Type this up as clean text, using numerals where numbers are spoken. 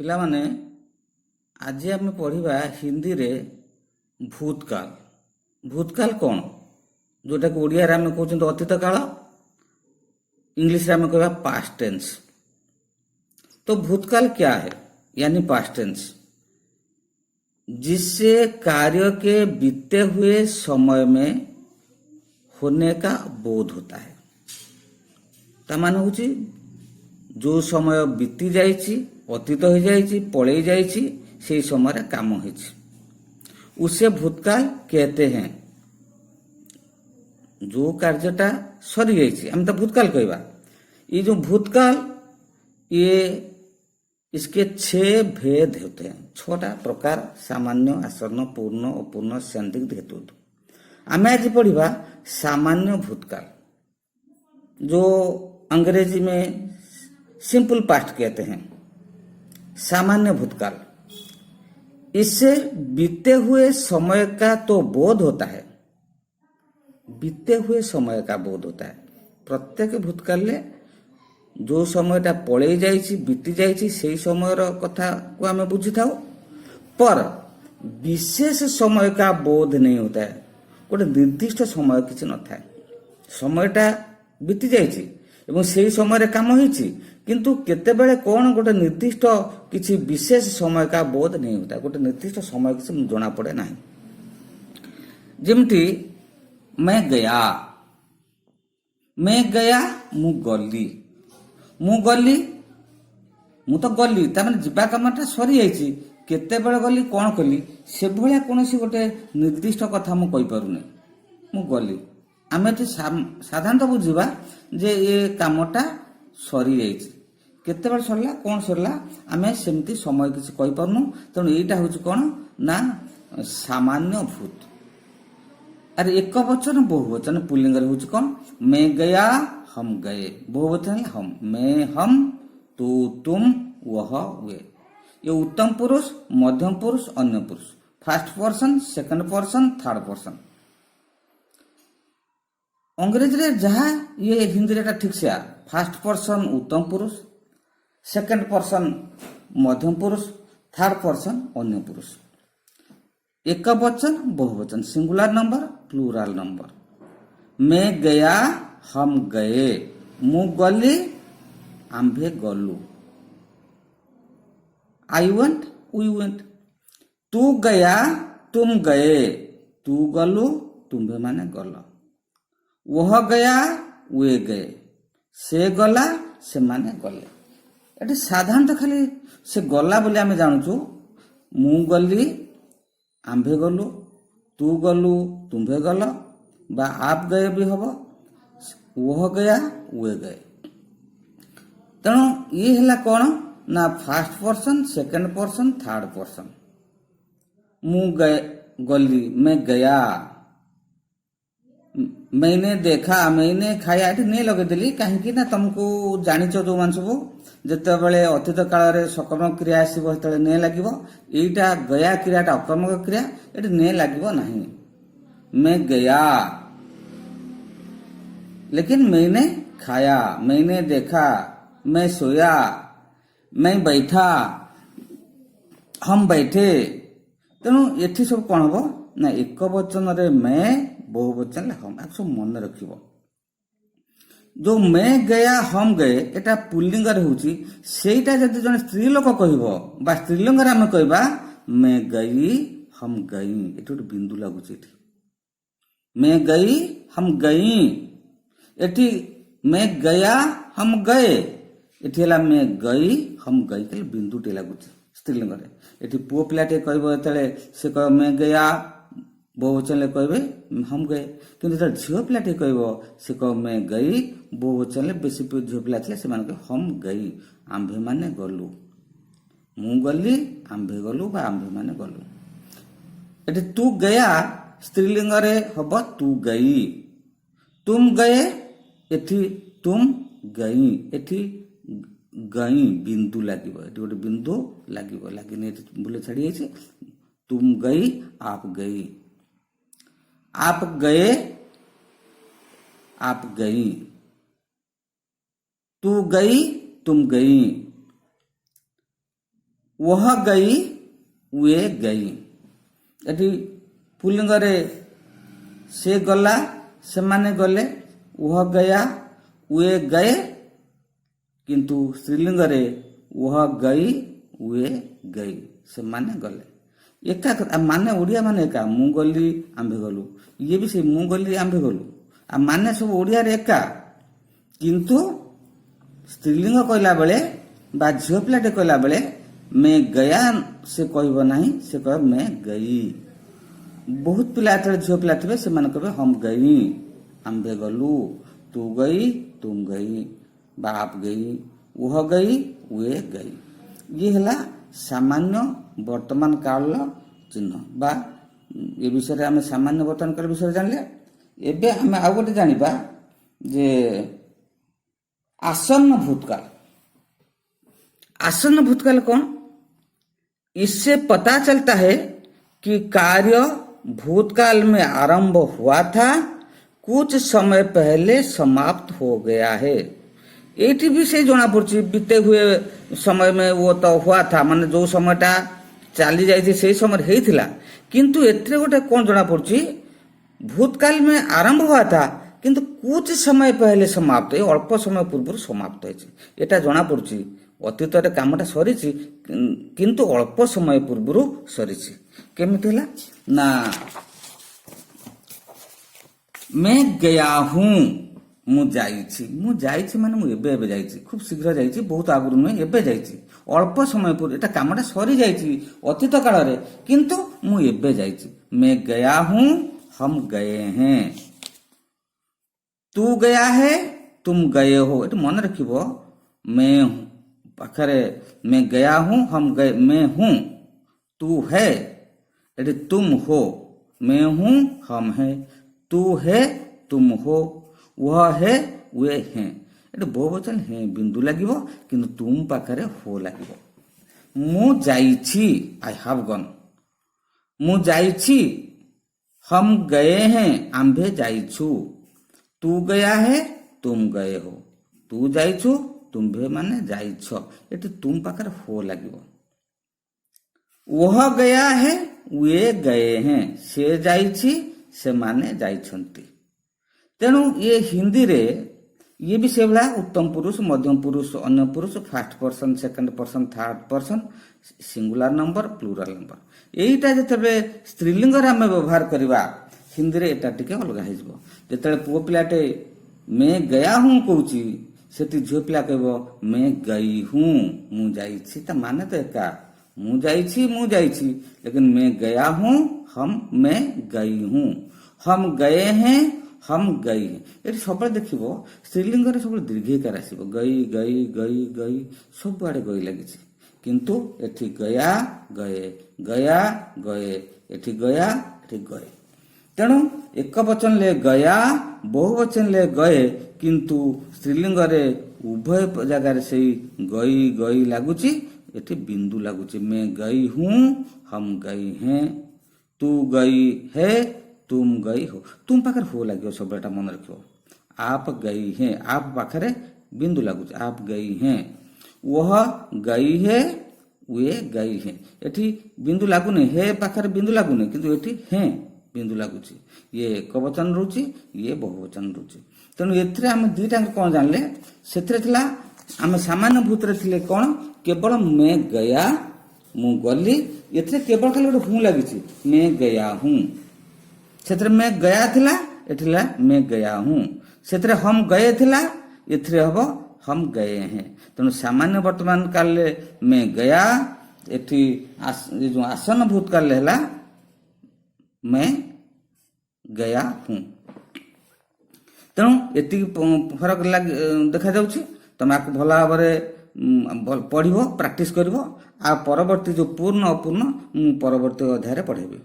ପିଲାମାନେ ଆଜି ଆମେ ପଢ଼ିବା ହିନ୍ଦୀରେ ଭୂତକାଳ। ଭୂତକାଳ କ'ଣ? ଯେଉଁଟାକୁ ଓଡ଼ିଆରେ ଆମେ କହୁଛନ୍ତି ଅତୀତ କାଳ, इंग्लिश में कहवा पास्ट टेंस। तो भूतकाल क्या है? यानी पास्ट टेंस, जिससे कार्य के बीते हुए समय में होने का बोध होता है। तामान होची जो समय बीती जाइछि, अतीत हो जाइछि, पलई जाइछि, से समय काम होइछि, उसे भूतकाल कहते हैं। जो कार्यटा सरी जाइछि हम तो भूतकाल कहवा। ये जो भूतकाल, ये इसके 6 भेद होते हैं। 6टा प्रकार: सामान्य, आसन्न, पूर्ण, अपूर्ण, संदिग्ध, हेतु। आम आज पढ़ा सामान्य भूतकाल, जो अंग्रेजी में सिंपल पास्ट कहते हैं। सामान्य भूतकाल, इससे बीते हुए समय का तो बोध होता है। बीते हुए समय का बोध होता है। प्रत्येक भूतकाल जो समयटा पलई जाइछि, बीती जाइछि, से समय कथा को आम बुझी था, पर विशेष समय का बोध नहीं होता है। गोटे निर्दिष्ट समय किसी न था, समयटा बीती जाइछि एवं से समय काम होइछि, किंतु केतेबेले कौन गोटे निर्दिष्ट किसी विशेष समय का बोध नहीं होता। गोटे निर्दिष्ट समय किसी जना पड़े ना। जमती मैं गया, मु गली, मु तो गली, तार जीवा कामटा सरी जाइछि, केतेबेले गली, कौन कली, से भलिया कौनसी गोटे निर्दिष्ट कथा मु कहि पारुनी। मु गली, आम एठी साधारणतः बुझिबा जे ये कामटा सरी जाइछि, केतेबेले सरला, कौन सरला, आम सेमती समय किसी कहि पारुनु। तेणु एटा होछि कौन ना सामान्य भूत। अरे एक वचन बहुवचन पुल्लिंग होछि कौन? मैं गया, हम गए। बहुवचन हम, मैं, हम, तू, तुम, वह, वे। ये उत्तम पुरुष, मध्यम पुरुष, अन्य पुरुष, first person, second person, third person. अंग्रेजी रे जहाँ ये हिंदी रे ठीक से फर्स्ट पर्सन उत्तम पुरुष, सेकंड पर्सन मध्यम पुरुष, थर्ड पर्सन अन्य पुरुष। एक वचन बहुवचन, सिंगुलर नंबर, प्लूरल नंबर। मैं गया, हम गए, मु गली, आंभे गलु। I went, we went. तू गया, तुम गए, तू गलु, तुम्भे माने गल। वह गया, वे गए, से गला, से माने गले। एटी साधारणतः खाली से गला बोली आम जानूचु। मु गली, आंभे गलु, तू गलु, तुम्भे गल, बा आप गए भी हम, वह गया, वे गए। तेणु ये है कौन ना first person, second person, third person. मु गए, गली, मैं गया, मैंने देखा, मैंने खाया। ये नहीं लगेदेली कहीं तुमको जानिच जो मान सब जितेबाला अतीत काल सकर्मक क्रिया आसो से नहीं लगे। यहीटा गया क्रियाटा अकर्मक क्रिया, ये नहीं लगे ना। मैं गया, लेकिन मैंने खाया, मैंने देखा, मैं सोया, मैं बैठा, हम बैठे। तेणु ये सब कौन हम ना एक वचन रे मैं, बहुवचन हम। आप सब मन रखिबो, जो मैं गया, हम गए, एटा पुल्लिंग होउची। सेटा जदि जने स्त्री लोक कहबो बा स्त्रीलिंग रे हम कहबा मैं गई, हम गई। एठी गोटे बिंदु लागुची। एठी मैं गई, हम गई। एठी मैं गया, हम गए। एठी हला मैं गई, हम गई के बिंदु टे लागुची स्त्रीलिंग रे। एठी पुओ पिलाटे कहबो एतले से कह मैं गया, बहुवचन कहबे हम गए। किंतु जो झील पिलाटे कहब से कह मैं गई, बहुवचन बेसी झील पिला थे से हम गई, आंभे माने गलु। मु गली, आंभे गलु, बा आंभे माने गलु। एठी तू गया स्त्रीलिंग रे हब तू गई। तुम गए, एठी तुम गई। एठी गई बिंदु लगे, गोटे बिंदु लगे, लगे बुले छाड़ी जाइए। तुम गई, आप गई, आप गए, आप गई, तू गई, तुम गई, वह गई वे गई। ଏଠି ପୁଲିଙ୍ଗରେ ସେ ଗଲା ସେମାନେ ଗଲେ, वह गया वे गए, किंतु स्त्रीलिंगरे वह गई वे गई ସେମାନେ ଗଲେ। ଏକା ମାନେ ଓଡ଼ିଆ ମାନେ ଏକା, ମୁଁ ଗଲି ଆମ୍ଭେ ଗଲୁ, ଇଏ ବି ସେ ମୁଁ ଗଲି ଆମ୍ଭେ ଗଲୁ, ମାନେ ସବୁ ଓଡ଼ିଆରେ ଏକା। କିନ୍ତୁ ସ୍ତ୍ରୀଲିଙ୍ଗ କହିଲା ବେଳେ ବା ଝିଅ ପିଲାଟେ କହିଲା ବେଳେ ମେ ଗୟା ସେ କହିବ ନାହିଁ, ସେ କହିବ ମେ ଗଇ। ବହୁତ ପିଲା ଯେତେବେଳେ ଝିଅ ପିଲା ଥିବେ ସେମାନେ କହିବେ ହମ ଗଇ, ଆମ୍ଭେ ଗଲୁ, ତୁ ଗଇ ତୁମ ଗଇ, ବାପ ଗଇ ଉହ ଗଇ वे गई। ଇଏ ହେଲା ସାମାନ୍ୟ ବର୍ତ୍ତମାନ କାଳର ଚିହ୍ନ ବା ଏ ବିଷୟରେ ଆମେ ସାମାନ୍ୟ ବର୍ତ୍ତମାନ କାଳ ବିଷୟରେ ଜାଣିଲେ। ଏବେ ଆମେ ଆଉ ଗୋଟେ ଜାଣିବା ଯେ आसन्न भूतकाल। आसन्न भूतकाल कौन? इससे पता चलता है कि कार्य भूतकाल में आरंभ हुआ था, कुछ समय पहले समाप्त हो गया है। एटी भी से जना पड़ी बीते हुए समय में वो तो हुआ था, माने जो समयटा चली जाती से समय होता, किंतु एथे गोटे कौन जना पड़ी भूतकाल में आरंभ हुआ था किंतु कुछ समय पहले समाप्त, ये अल्प समय पूर्व समाप्त होता जना पड़ी। अतीत कामटा सरी किंतु अल्प समय पूर्व सरी। केमिति ना मैं गया हूँ, मु जाइछि माने मु एबे जाइछि, खूब शीघ्र जाइछि, बहुत आगुर नुहे एबे जाइछि, अल्प समय पूर्व एटा कामटा सरी जाइछि अतीत काल रे, किंतु मु एबे जाइछि। मैं गया हूँ, हम गए हैं। तू गया है, तुम गए हो। ये मन रखिबो, मैं पाखरे मैं गया हूँ, हम गए, मैं हूँ, तू है, ये तुम हो, मैं हूँ, हम है, तू है, तुम हो, वह है, वे हैं। ये बहुवचन है बिंदु लागिबो, किंतु तुम पाखरे हो लागिबो। मु जाइछि, आई हैव गन, मु जाइछि, हम गए हैं, आम्भे जाइछु, तू गया है, तुम गए हो, तू जाइछु, तुम्भे माने जाइछ, एटी तुम पाखरे हो लागिबो। वह गया है, वे गए हैं, से जाइछि, से माने जाइछंती। तेणु ये हिंदी रे ये भी से भाया उत्तम पुरुष, मध्यम पुरुष, अन्य पुरुष, first person, second person, third person, singular number, plural number, एटा जेतबे स्त्रीलिंग रे हम व्यवहार करबा हिंदी रे एटा टिके अलगा हे जबो। जेतबे पुओ पिलाटे मैं गया हूँ कहूची, सेठी झियो पिला कहबो मैं गई हूँ, मु जाइछि, त माने तो एका, मु जाइछि, लेकिन मैं गया हूँ, मैं गई हूँ, हम गए हैं, हम गई हैं। ये सब देखिबो स्त्रीलिंग रे सब दीर्घिकार आसीबो, गई गई गई गई सब आड़े गई लगी, किंतु एठी गया गए, गया गए, एठी गया एठी गए। तेणु एक वचन ले गया, बहुवचन ले गए, किंतु स्त्रीलिंग रे उभय जगार से गई गई लगुची, एठी बिंदु लगुची। मैं गई हूँ, हम गई हैं, तू गई है, तुम गई हो, तुम पाखरे हो लगे सब मन रखो। आप गई हैं, आप पाखरे बिंदु लगुच, आप गई हैं, वह गई है, वे गई हैं, एठी बिंदु लागुने, हे पाखरे बिंदु लागुने, किंतु एठी हैं बिंदु लगुची। ये एक वचन रुचि, ये बहुवचन रुचि। तेणु एथिरे आम दुईटा कौन जानले, सेथिरे थिला आम सामान्य भूत रे थिले कौन, केवल मैं गया, मु गली, एथिरे केवल खाली गोटे हूँ लगी, मैं गया हूँ। सेथिरे मैं गया थिला, एथिला मैं गया हूँ। सेथिरे हम गए थिला, एथिरे हबो हम गए हैं। तेणु सामान्य वर्तमान काल मैं गया, एठी जो आसन भूतकाल है मैं गया हूँ। तेणु एति फरक देखा जाउछि। तमे आपको भल भाव पढ़िबो, प्रैक्टिस करिवो। आ परवर्ती जो पूर्ण अपूर्ण परवर्ती अध्याय पढ़ेबी।